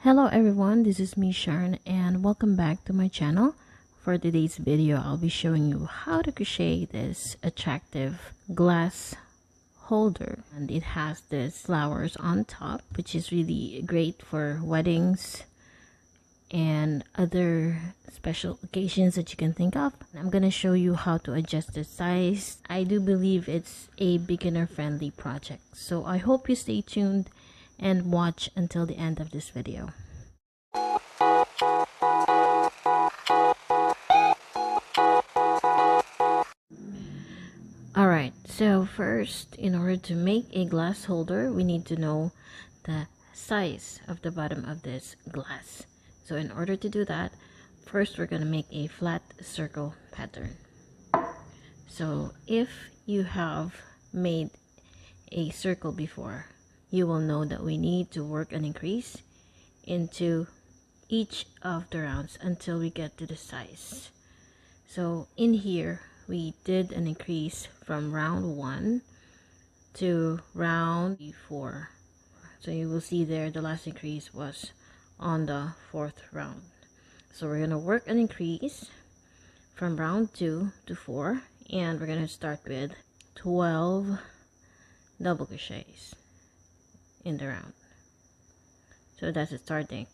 Hello everyone, this is me Sharon and welcome back to my channel. For today's video, I'll be showing you how to crochet this attractive glass holder, and it has this flowers on top, which is really great for weddings and other special occasions that you can think of. I'm gonna show you how to adjust the size. I do believe it's a beginner friendly project, so I hope you stay tuned and watch until the end of this video. Alright, so first, in order to make a glass holder, we need to know the size of the bottom of this glass. So in order to do that, first we're going to make a flat circle pattern. So if you have made a circle before, you will know that we need to work an increase into each of the rounds until we get to the size. So in here, we did an increase from round 1 to round 4. So you will see there the last increase was on the 4th round. So we're going to work an increase from round 2 to 4, and we're going to start with 12 double crochets in the round. So that's the starting.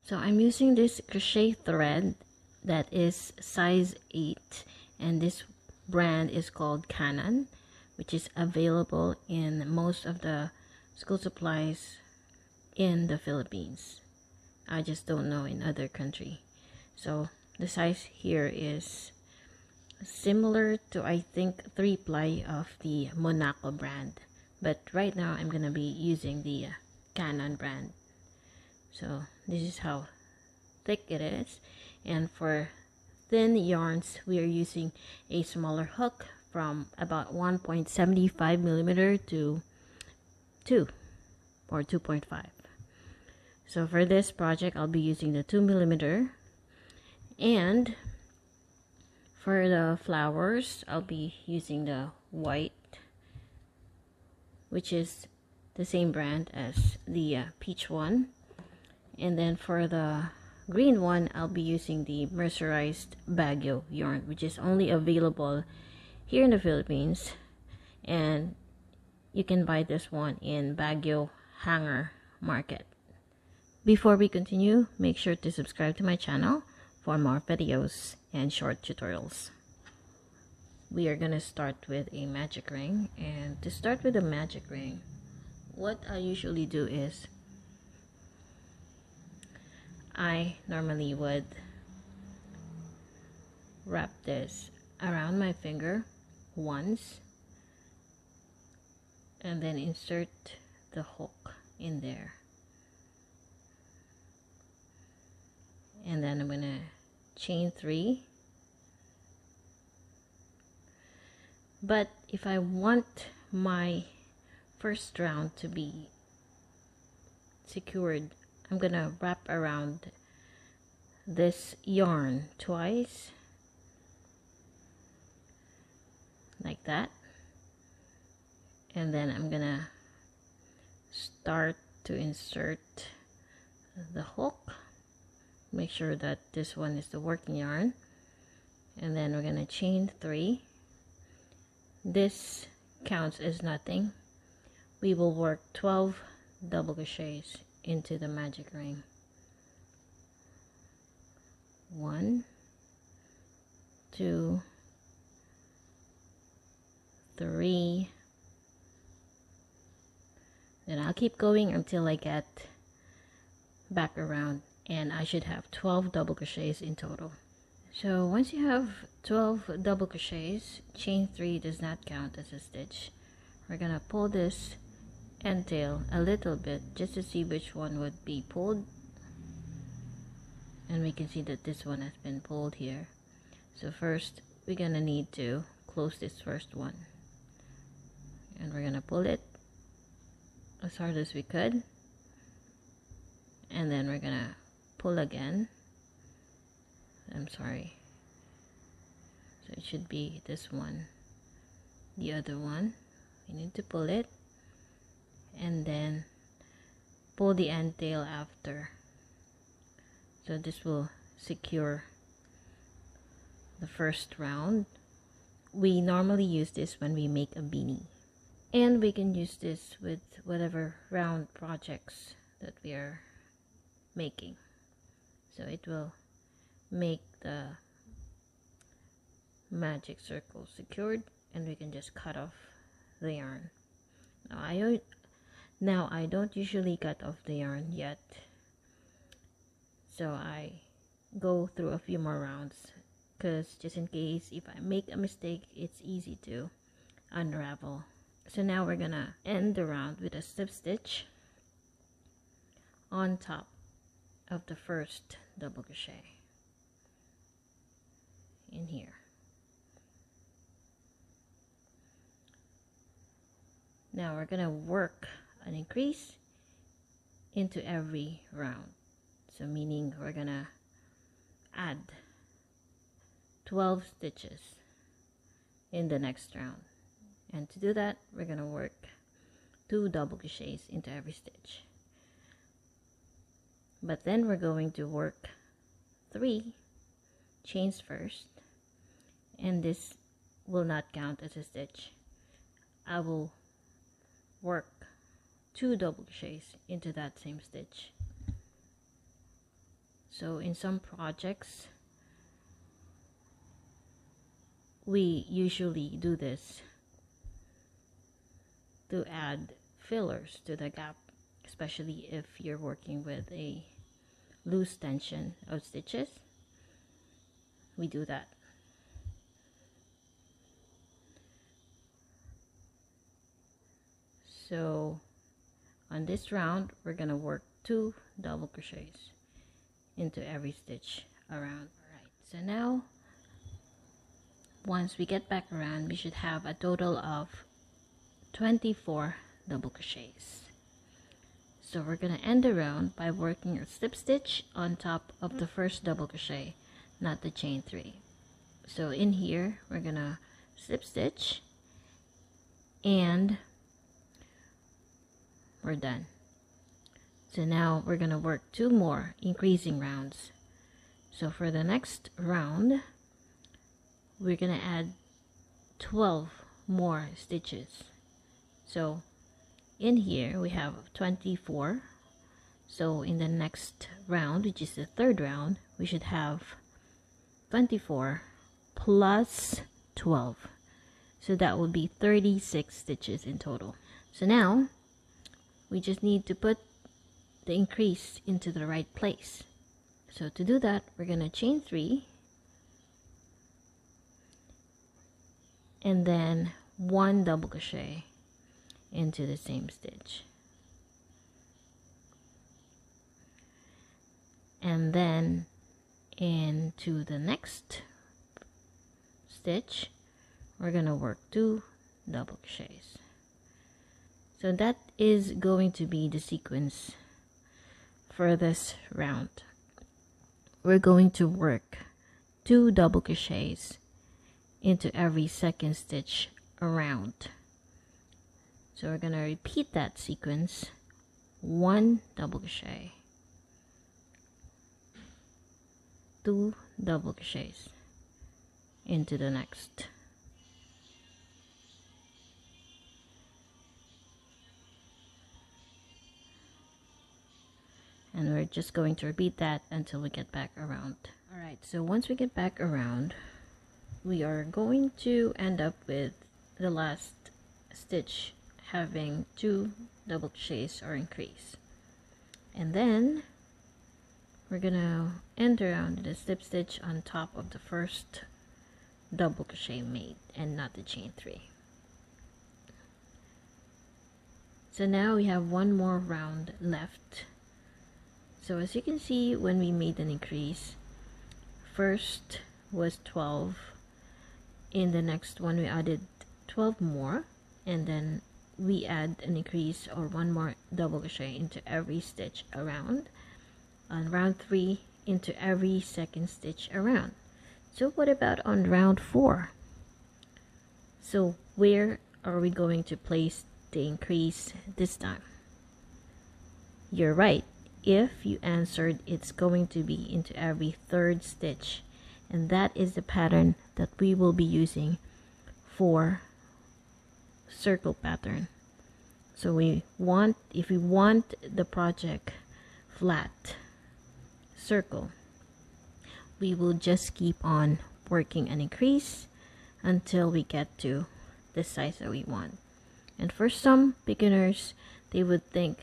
So I'm using this crochet thread that is size 8, and this brand is called Canon, which is available in most of the school supplies in the Philippines. I just don't know in other country. So the size here is similar to, I think, 3-ply of the Monaco brand, but right now I'm gonna be using the Canon brand. So this is how thick it is, and for thin yarns we are using a smaller hook from about 1.75 millimeter to 2 or 2.5. So for this project I'll be using the 2 millimeter, and for the flowers I'll be using the white, which is the same brand as the peach one. And then for the green one, I'll be using the Mercerised Baguio yarn, which is only available here in the Philippines, and you can buy this one in Baguio Hanger Market. Before we continue, make sure to subscribe to my channel for more videos and short tutorials. We are gonna start with a magic ring, and to start with a magic ring, what I usually do is I normally would wrap this around my finger once and then insert the hook in there, and then I'm gonna chain 3. But if I want my first round to be secured, I'm gonna wrap around this yarn twice, like that, and then I'm gonna start to insert the hook. Make sure that this one is the working yarn, and then we're gonna chain 3. This counts as nothing. We will work 12 double crochets into the magic ring. 1, 2, 3. Then I'll keep going until I get back around, and I should have 12 double crochets in total. So once you have 12 double crochets, chain 3 does not count as a stitch. We're gonna pull this end tail a little bit just to see which one would be pulled, and we can see that this one has been pulled here. So first we're gonna need to close this first one, and we're gonna pull it as hard as we could, and then we're gonna pull again. I'm sorry, so it should be this one. The other one, we need to pull it, and then pull the end tail after. So this will secure the first round. We normally use this when we make a beanie, and we can use this with whatever round projects that we are making. So it will make the magic circle secured, and we can just cut off the yarn. Now I don't usually cut off the yarn yet, so I go through a few more rounds, because just in case if I make a mistake, it's easy to unravel. So now we're gonna end the round with a slip stitch on top of the first double crochet in here. Now we're gonna work an increase into every round, so meaning we're gonna add 12 stitches in the next round, and to do that we're gonna work 2 double crochets into every stitch, but then we're going to work 3 chains first, and this will not count as a stitch. I will work 2 double crochets into that same stitch. So in some projects we usually do this to add fillers to the gap, especially if you're working with a loose tension of stitches. We do that. So on this round we're gonna work 2 double crochets into every stitch around. Alright, so now once we get back around, we should have a total of 24 double crochets. So we're gonna end the round by working a slip stitch on top of the first double crochet, not the chain 3. So in here we're gonna slip stitch, and we're done. So now we're gonna work 2 more increasing rounds. So for the next round we're gonna add 12 more stitches. So in here we have 24. So in the next round, which is the third round, we should have 24 plus 12. So that would be 36 stitches in total. So now we just need to put the increase into the right place. So to do that, we're gonna chain 3 and then 1 double crochet into the same stitch, and then into the next stitch we're gonna work 2 double crochets. So that is going to be the sequence for this round. We're going to work 2 double crochets into every second stitch around. So we're gonna repeat that sequence: 1 double crochet, 2 double crochets into the next, and we're just going to repeat that until we get back around. Alright, so once we get back around, we are going to end up with the last stitch having 2 double crochets or increase, and then we're gonna end around the slip stitch on top of the first double crochet made and not the chain 3. So now we have 1 more round left. So as you can see, when we made an increase, first was 12, in the next one we added 12 more, and then we add an increase or 1 more double crochet into every stitch around. On round 3, into every second stitch around. So what about on round 4? So where are we going to place the increase this time? you're right. If you answered, it's going to be into every third stitch, and that is the pattern that we will be using for circle pattern. So if we want the project flat circle, we will just keep on working an increase until we get to the size that we want. And for some beginners, they would think,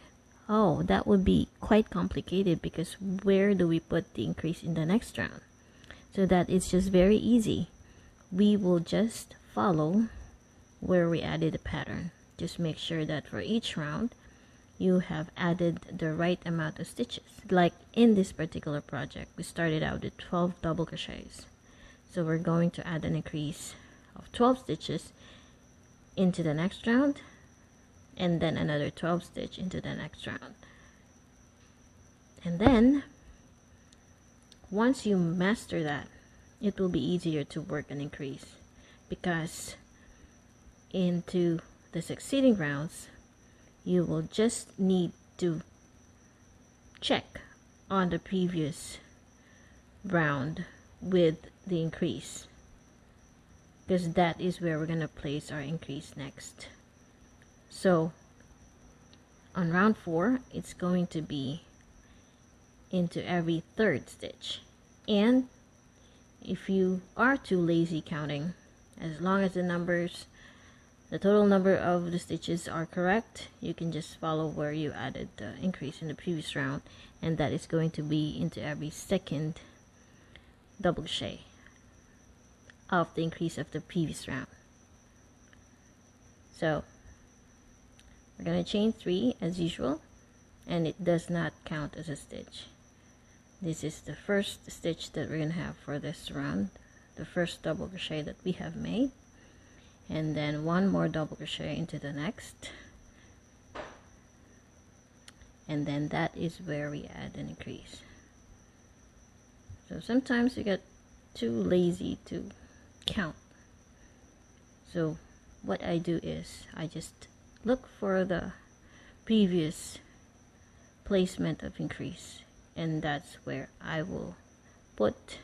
oh, that would be quite complicated because where do we put the increase in the next round? So that is just very easy. We will just follow where we added the pattern. Just make sure that for each round you have added the right amount of stitches. Like in this particular project, we started out with 12 double crochets. So we're going to add an increase of 12 stitches into the next round, and then another 12 stitch into the next round. And then once you master that, it will be easier to work an increase, because into the succeeding rounds you will just need to check on the previous round with the increase, because that is where we're going to place our increase next. So on round 4, it's going to be into every third stitch. And if you are too lazy counting, as long as the total number of the stitches are correct, you can just follow where you added the increase in the previous round, and that is going to be into every second double crochet of the increase of the previous round. So we're going to chain 3 as usual, and it does not count as a stitch. This is the first stitch that we're going to have for this round, the first double crochet that we have made, and then one more double crochet into the next, and then that is where we add an increase. So sometimes you get too lazy to count. So what I do is I just look for the previous placement of increase, and that's where I will put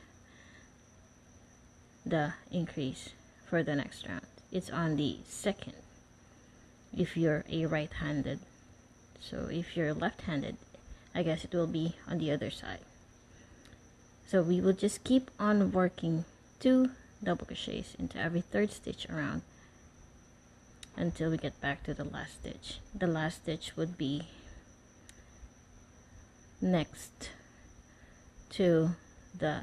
the increase for the next round. It's on the second if you're a right-handed. So if you're left-handed, I guess it will be on the other side. So we will just keep on working 2 double crochets into every third stitch around until we get back to the last stitch. The last stitch would be next to the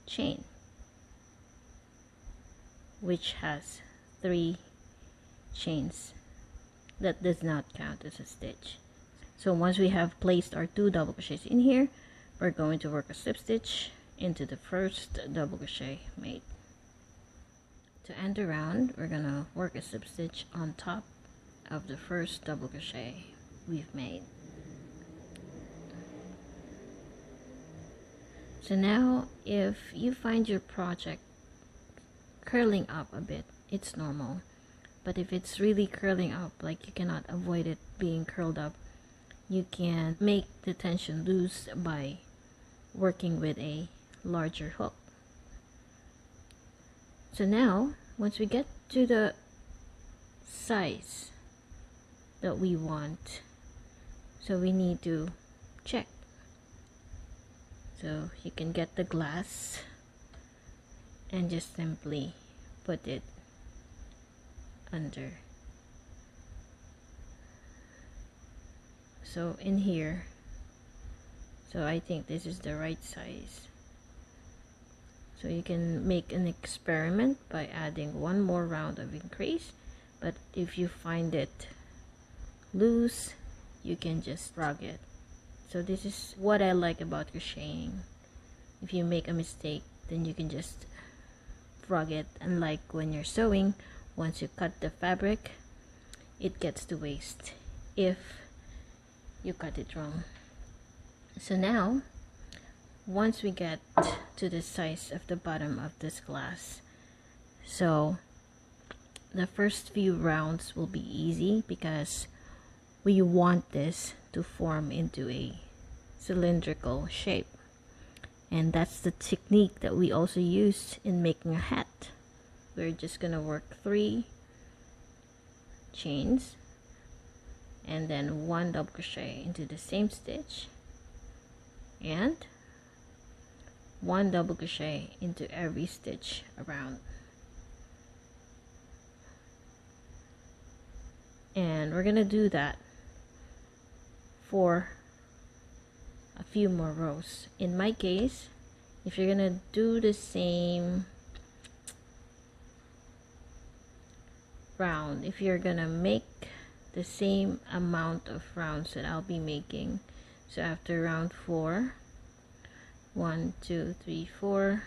chain, which has 3 chains. That does not count as a stitch. So once we have placed our 2 double crochets in here, we're going to work a slip stitch into the first double crochet made. To end the round, we're gonna work a slip stitch on top of the first double crochet we've made. So now if you find your project curling up a bit, it's normal. But if it's really curling up, like you cannot avoid it being curled up, you can make the tension loose by working with a larger hook. So now once we get to the size that we want, so we need to check. So you can get the glass and just simply put it under. So in here, so I think this is the right size. So you can make an experiment by adding one more round of increase, but if you find it loose, you can just frog it. So this is what I like about crocheting. If you make a mistake, then you can just frog it. Unlike when you're sewing, once you cut the fabric, it gets to waste if you cut it wrong. So now once we get to the size of the bottom of this glass, so the first few rounds will be easy because we want this to form into a cylindrical shape. And that's the technique that we also used in making a hat. We're just gonna work 3 chains and then 1 double crochet into the same stitch and 1 double crochet into every stitch around. And we're gonna do that for a few more rows. In my case, if you're gonna do the same round, if you're gonna make the same amount of rounds that I'll be making, so after round 4, 1 2 3 4,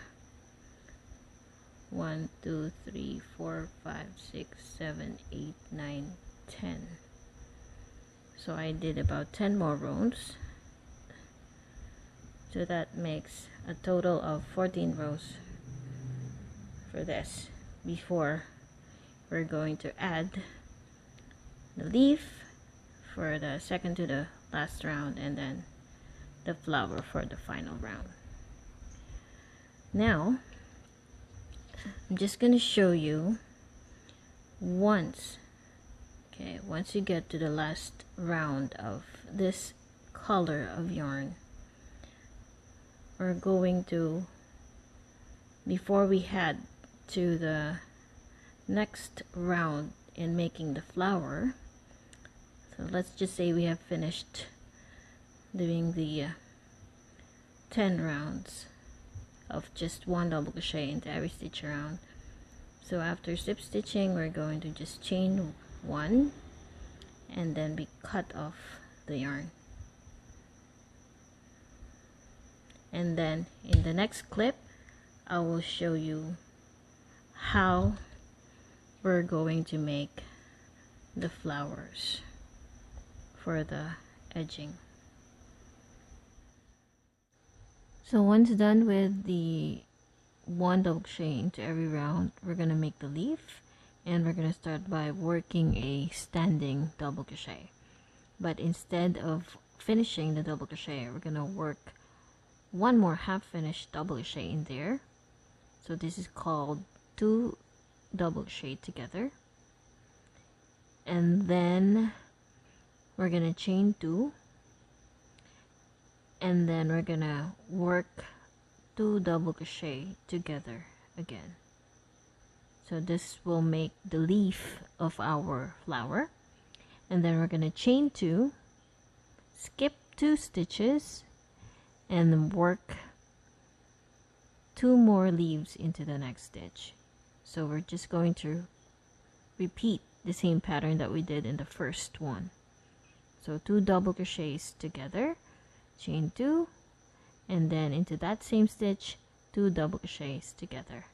1 2 3 4 5 6 7 8 9 10, so I did about 10 more rows, so that makes a total of 14 rows for this before we're going to add the leaf for the second to the last round and then the flower for the final round. Now I'm just going to show you once you get to the last round of this color of yarn, we're going to, before we head to the next round in making the flower, so let's just say we have finished doing the 10 rounds of just 1 double crochet into every stitch around. So after slip stitching, we're going to just chain 1 and then we cut off the yarn, and then in the next clip I will show you how we're going to make the flowers for the edging. So once done with the 1 double crochet into every round, we're gonna make the leaf, and we're gonna start by working a standing double crochet. But instead of finishing the double crochet, we're gonna work 1 more half finished double crochet in there. So this is called 2 double crochet together, and then we're gonna chain 2, and then we're gonna work 2 double crochet together again. So this will make the leaf of our flower, and then we're gonna chain 2, skip 2 stitches, and then work 2 more leaves into the next stitch. So we're just going to repeat the same pattern that we did in the first one. So 2 double crochets together, chain 2, and then into that same stitch 2 double crochets together,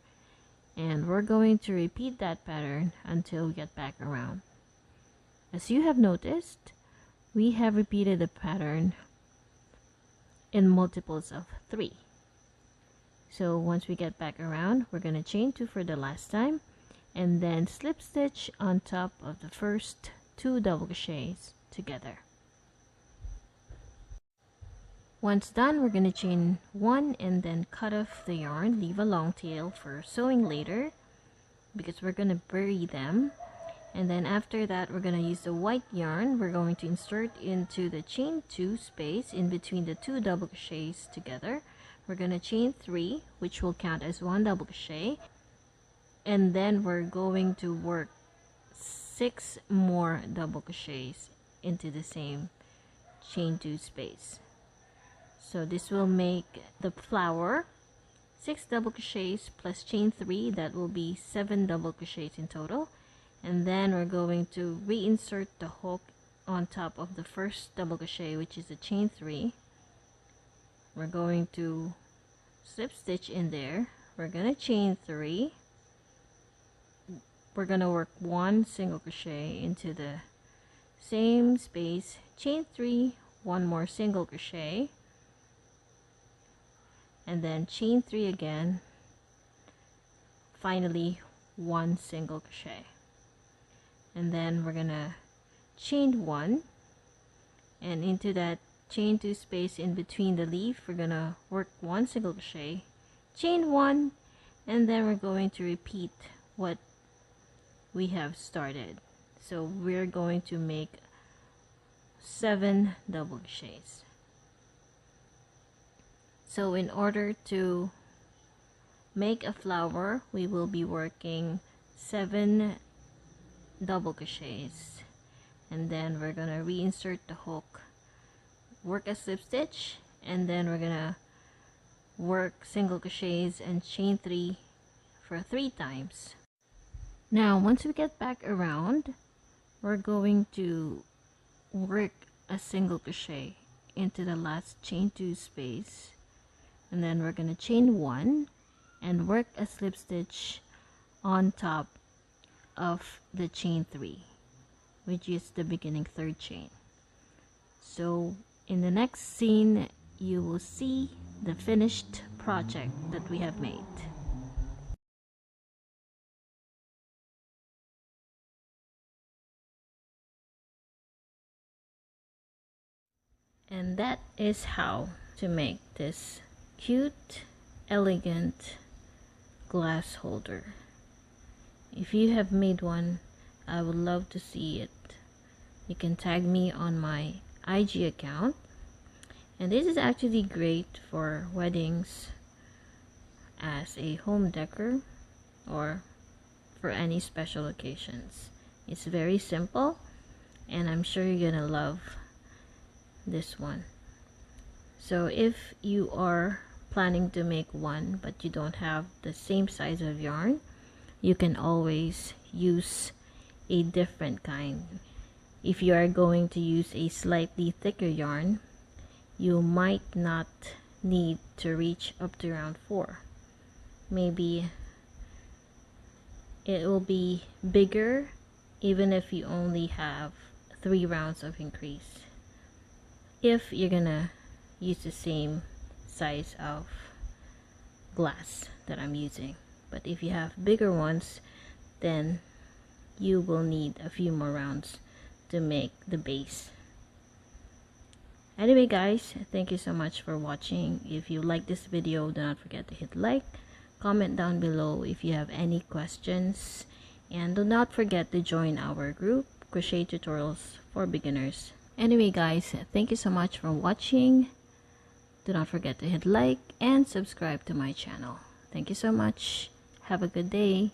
and we're going to repeat that pattern until we get back around. As you have noticed, we have repeated the pattern in multiples of 3. So once we get back around, we're going to chain 2 for the last time and then slip stitch on top of the first 2 double crochets together. Once done, we're going to chain 1 and then cut off the yarn, leave a long tail for sewing later because we're going to bury them. And then after that, we're going to use the white yarn. We're going to insert into the chain 2 space in between the 2 double crochets together. We're going to chain 3, which will count as 1 double crochet, and then we're going to work 6 more double crochets into the same chain 2 space. So this will make the flower 6 double crochets plus chain 3, that will be 7 double crochets in total. And then we're going to reinsert the hook on top of the first double crochet, which is a chain 3. We're going to slip stitch in there. We're going to chain 3. We're going to work 1 single crochet into the same space, chain 3, 1 more single crochet, and then chain 3 again, finally 1 single crochet, and then we're gonna chain 1 and into that chain 2 space in between the leaf, we're gonna work 1 single crochet, chain 1, and then we're going to repeat what we have started. So we're going to make 7 double crochets. So in order to make a flower, we will be working 7 double crochets, and then we're gonna reinsert the hook, work a slip stitch, and then we're gonna work single crochets and chain 3 for 3 times. Now once we get back around, we're going to work a single crochet into the last chain 2 space, and then we're gonna chain 1 and work a slip stitch on top of the chain 3, which is the beginning 3rd chain. So in the next scene, you will see the finished project that we have made. And that is how to make this cute, elegant glass holder. If you have made one, I would love to see it. You can tag me on my IG account. And this is actually great for weddings, as a home decor, or for any special occasions. It's very simple, and I'm sure you're gonna love this one. So if you are planning to make one but you don't have the same size of yarn, you can always use a different kind. If you are going to use a slightly thicker yarn, you might not need to reach up to round 4. Maybe it will be bigger even if you only have 3 rounds of increase, if you're gonna use the same size of glass that I'm using. But if you have bigger ones, then you will need a few more rounds to make the base. Anyway guys, thank you so much for watching. If you like this video, do not forget to hit like, comment down below if you have any questions, and do not forget to join our group, Crochet Tutorials for Beginners. Anyway guys, thank you so much for watching. Do not forget to hit like and subscribe to my channel. Thank you so much. Have a good day.